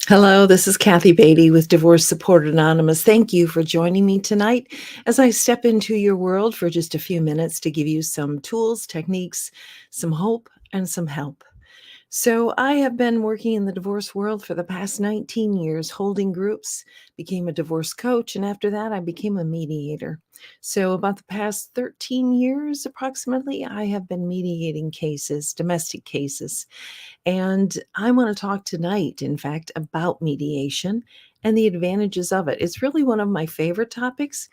Hello, this is Kathy Beatty with Divorce Support Anonymous. Thank you for joining me tonight as I step into your world for just a few minutes to give you some tools, techniques, some hope, and some help. So, I have been working in the divorce world for the past 19 years, holding groups, became a divorce coach, and after that, I became a mediator. So, about the past 13 years approximately, I have been mediating cases, domestic cases. And I want to talk tonight, in fact, about mediation and the advantages of it. It's really one of my favorite topics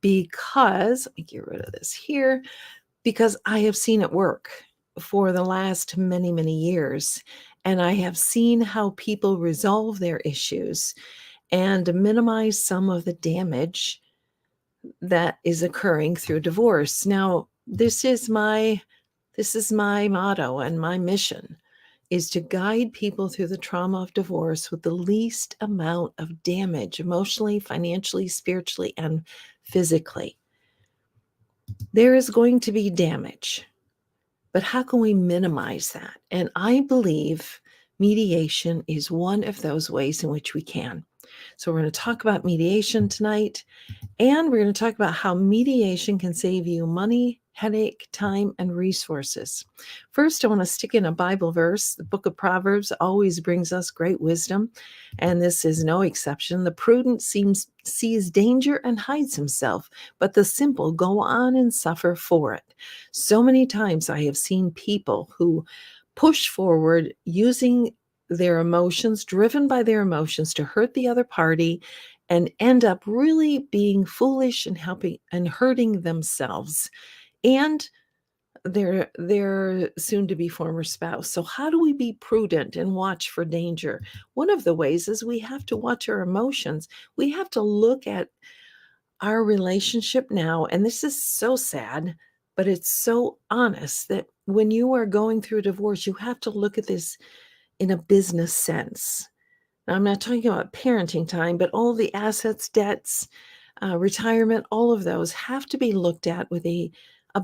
because, let me get rid of this here, because I have seen it work for the last many, many years. And I have seen how people resolve their issues and minimize some of the damage that is occurring through divorce. Now, this is my motto and my mission is to guide people through the trauma of divorce with the least amount of damage emotionally, financially, spiritually, and physically. There is going to be damage, but how can we minimize that? And I believe mediation is one of those ways in which we can. So, we're going to talk about mediation tonight. And we're going to talk about how mediation can save you money, headache, time, and resources. First, I want to stick in a Bible verse. The book of Proverbs always brings us great wisdom, and this is no exception. The prudent sees danger and hides himself, but the simple go on and suffer for it. So many times I have seen people who push forward using their emotions, driven by their emotions to hurt the other party and end up really being foolish and helping and hurting themselves and their soon to be former spouse. So how do we be prudent and watch for danger? One of the ways is we have to watch our emotions. We have to look at our relationship now, and this is so sad, but it's so honest that when you are going through a divorce, you have to look at this in a business sense. Now, I'm not talking about parenting time, but all the assets, debts, retirement, all of those have to be looked at with a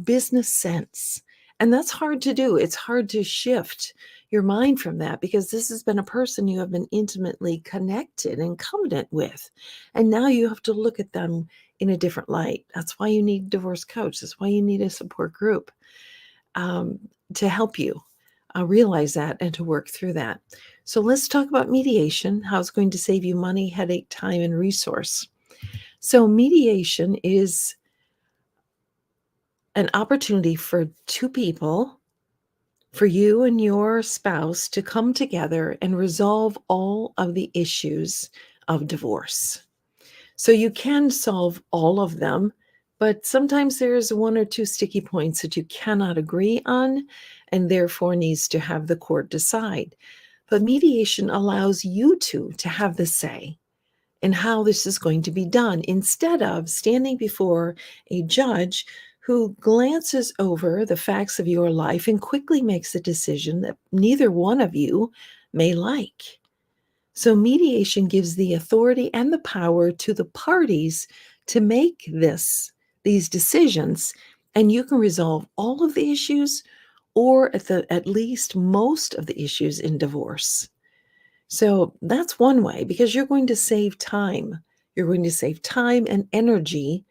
business sense. And that's hard to do. It's hard to shift your mind from that because this has been a person you have been intimately connected and covenant with. And now you have to look at them in a different light. That's why you need a divorce coach. That's why you need a support group um, to help you realize that and to work through that. So let's talk about mediation, how it's going to save you money, headache, time, and resource. So mediation is an opportunity for two people, for you and your spouse to come together and resolve all of the issues of divorce. So you can solve all of them, but sometimes there's one or two sticky points that you cannot agree on and therefore needs to have the court decide. But mediation allows you two to have the say in how this is going to be done instead of standing before a judge who glances over the facts of your life and quickly makes a decision that neither one of you may like. So, mediation gives the authority and the power to the parties to make these decisions, and you can resolve all of the issues or at least most of the issues in divorce. So that's one way because you're going to save time. You're going to save time and energy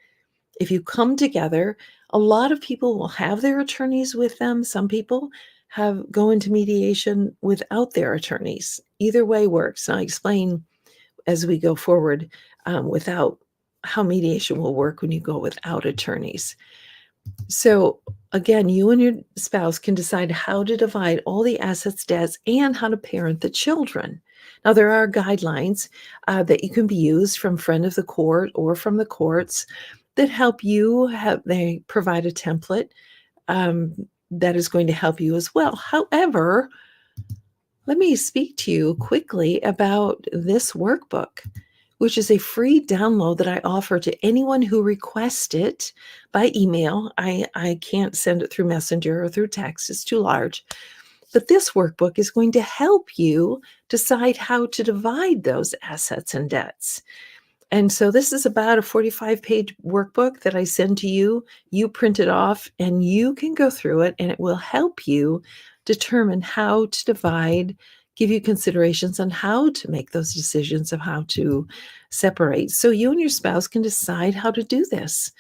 if you come together. A lot of people will have their attorneys with them. Some people have go into mediation without their attorneys. Either way works. And I'll explain as we go forward without how mediation will work when you go without attorneys. So again, you and your spouse can decide how to divide all the assets, debts, and how to parent the children. Now, there are guidelines that you can be used from friend of the court or from the courts that help you have, they provide a template that is going to help you as well. However, let me speak to you quickly about this workbook, which is a free download that I offer to anyone who requests it by email. I can't send it through Messenger or through text, it's too large. But this workbook is going to help you decide how to divide those assets and debts. And so this is about a 45-page workbook that I send to you. You print it off and you can go through it, and it will help you determine how to divide give you considerations on how to make those decisions of how to separate. So you and your spouse can decide how to do this.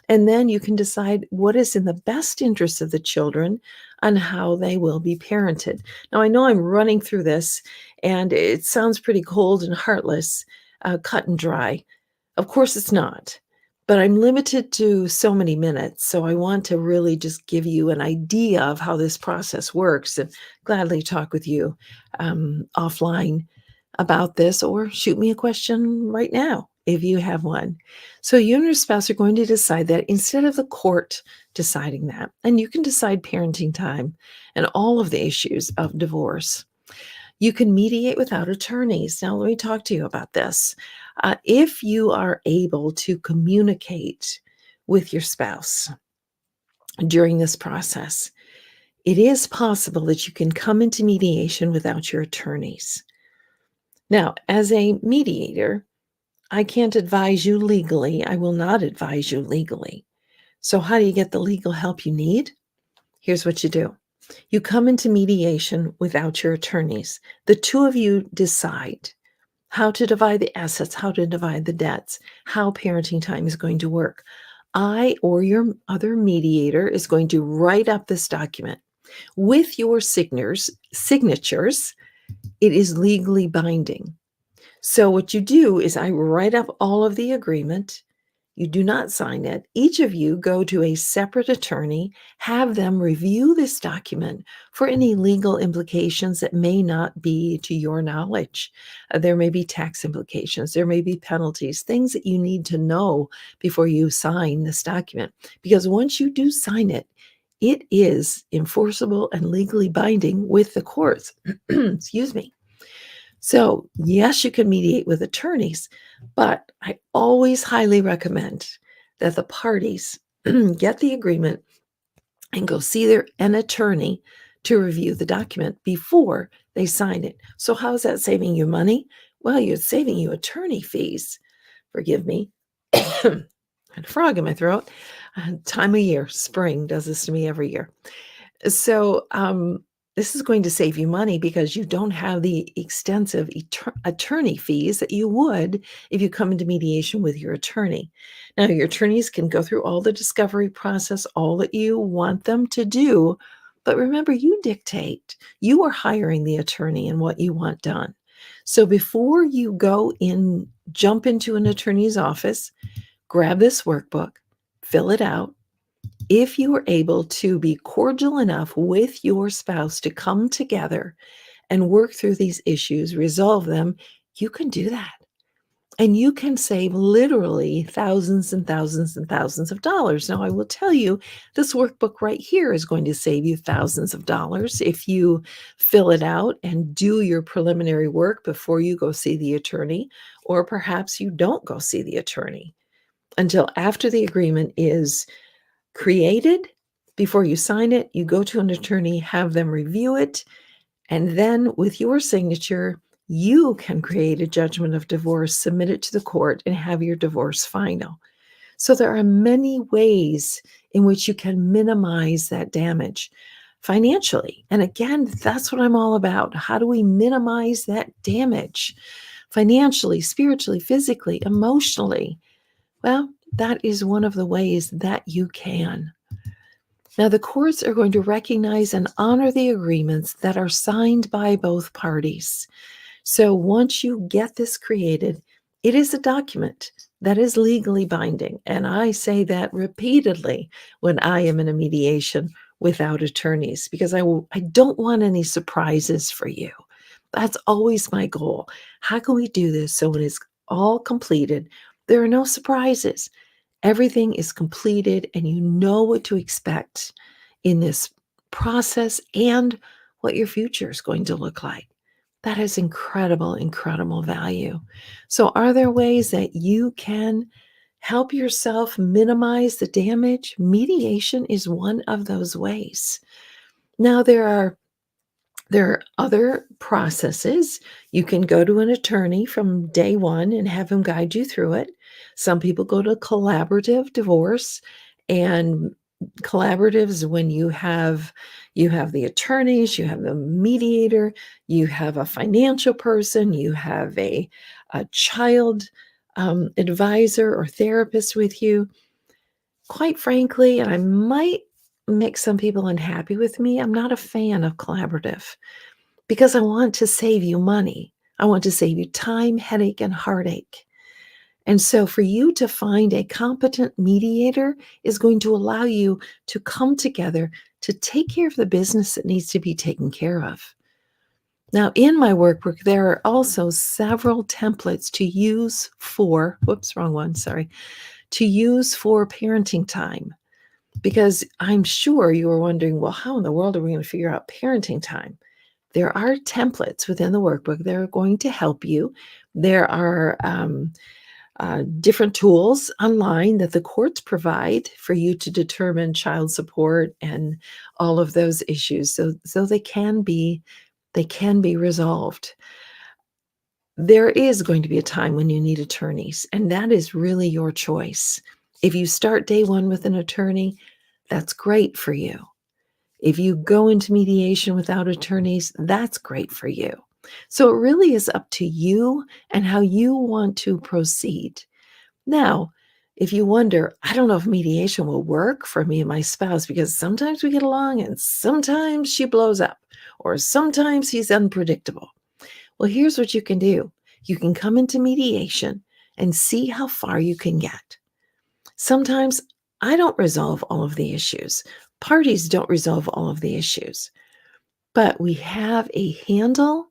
And then you can decide what is in the best interest of the children on how they will be parented. Now, I know I'm running through this and it sounds pretty cold and heartless, cut and dry. Of course, it's not. But I'm limited to so many minutes. So I want to really just give you an idea of how this process works and gladly talk with you offline about this, or shoot me a question right now if you have one. So you and your spouse are going to decide that instead of the court deciding that, and you can decide parenting time and all of the issues of divorce. You can mediate without attorneys. Now, let me talk to you about this. If you are able to communicate with your spouse during this process, it is possible that you can come into mediation without your attorneys. Now, as a mediator, I can't advise you legally. I will not advise you legally. So, how do you get the legal help you need? Here's what you do. You come into mediation without your attorneys. The two of you decide how to divide the assets, how to divide the debts, how parenting time is going to work. I or your other mediator is going to write up this document with your signatures. It is legally binding. So what you do is I write up all of the agreement. You do not sign it. Each of you go to a separate attorney, have them review this document for any legal implications that may not be to your knowledge. There may be tax implications, there may be penalties, things that you need to know before you sign this document. Because once you do sign it, it is enforceable and legally binding with the courts. Excuse me. So, yes, you can mediate with attorneys, but I always highly recommend that the parties get the agreement and go see an attorney to review the document before they sign it. So, how is that saving you money? Well, you're saving you attorney fees. Forgive me. I had a frog in my throat. Time of year, spring does this to me every year. So, this is going to save you money because you don't have the extensive attorney fees that you would if you come into mediation with your attorney. Now, your attorneys can go through all the discovery process, all that you want them to do. But remember, you dictate. You are hiring the attorney and what you want done. So before you jump into an attorney's office, grab this workbook, fill it out. If you are able to be cordial enough with your spouse to come together and work through these issues, resolve them, you can do that. And you can save literally thousands and thousands and thousands of dollars. Now, I will tell you, this workbook right here is going to save you thousands of dollars if you fill it out and do your preliminary work before you go see the attorney, or perhaps you don't go see the attorney until after the agreement is created. Before you sign it, you go to an attorney, have them review it, and then with your signature, you can create a judgment of divorce, submit it to the court, and have your divorce final. So there are many ways in which you can minimize that damage financially. And again, that's what I'm all about. How do we minimize that damage financially, spiritually, physically, emotionally? Well, that is one of the ways that you can. Now, the courts are going to recognize and honor the agreements that are signed by both parties. So once you get this created, it is a document that is legally binding. And I say that repeatedly when I am in a mediation without attorneys, because I don't want any surprises for you. That's always my goal. How can we do this so when it's all completed, there are no surprises? Everything is completed and you know what to expect in this process and what your future is going to look like. That is incredible, incredible value. So, are there ways that you can help yourself minimize the damage? Mediation is one of those ways. Now, there are other processes. You can go to an attorney from day one and have him guide you through it. Some people go to collaborative divorce, and Collaboratives when you have the attorneys, you have the mediator, you have a financial person, you have a child advisor or therapist with you. Quite frankly, and I might make some people unhappy with me, I'm not a fan of collaborative because I want to save you money. I want to save you time, headache, and heartache. And so for you to find a competent mediator is going to allow you to come together to take care of the business that needs to be taken care of. Now, in my workbook, there are also several templates to use for, whoops, wrong one, sorry, to use for parenting time. Because I'm sure you are wondering, well, how in the world are we going to figure out parenting time? There are templates within the workbook that are going to help you. There are different tools online that the courts provide for you to determine child support and all of those issues. So they can be resolved. There is going to be a time when you need attorneys, and that is really your choice. If you start day one with an attorney, that's great for you. If you go into mediation without attorneys, that's great for you. So it really is up to you and how you want to proceed. Now, if you wonder, I don't know if mediation will work for me and my spouse because sometimes we get along and sometimes she blows up or sometimes he's unpredictable. Well, here's what you can do. You can come into mediation and see how far you can get. Sometimes I don't resolve all of the issues. Parties don't resolve all of the issues, but we have a handle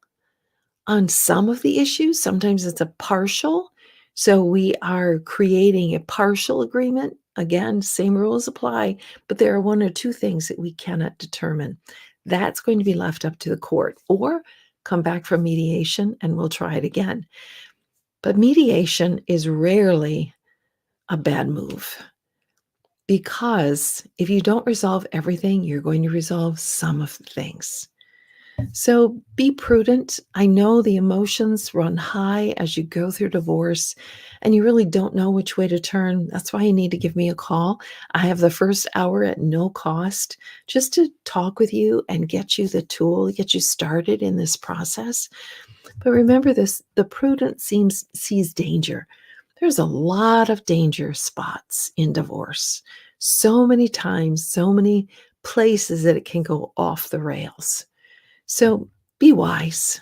on some of the issues. Sometimes it's a partial. So we are creating a partial agreement. Again, same rules apply, but there are one or two things that we cannot determine. That's going to be left up to the court or come back from mediation and we'll try it again. But mediation is rarely a bad move because if you don't resolve everything, you're going to resolve some of the things. So be prudent. I know the emotions run high as you go through divorce and you really don't know which way to turn. That's why you need to give me a call. I have the first hour at no cost just to talk with you and get you the tool, get you started in this process. But remember this, the prudent sees danger. There's a lot of danger spots in divorce. So many times, so many places that it can go off the rails. So be wise.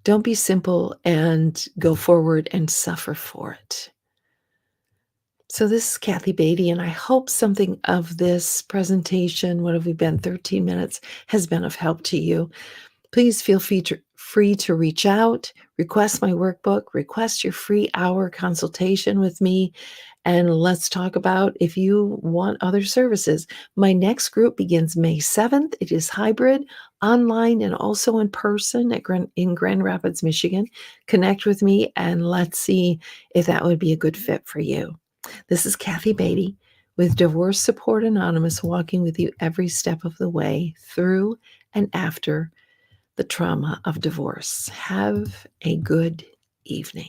Don't be simple and go forward and suffer for it. So this is Kathy Beatty, and I hope something of this presentation, what have we been, 13 minutes, has been of help to you. Please feel free to reach out, request my workbook, request your free hour consultation with me, and let's talk about if you want other services. My next group begins May 7th. It is hybrid, online, and also in person in Grand Rapids, Michigan. Connect with me and let's see if that would be a good fit for you. This is Kathy Beatty with Divorce Support Anonymous, walking with you every step of the way through and after the trauma of divorce. Have a good evening.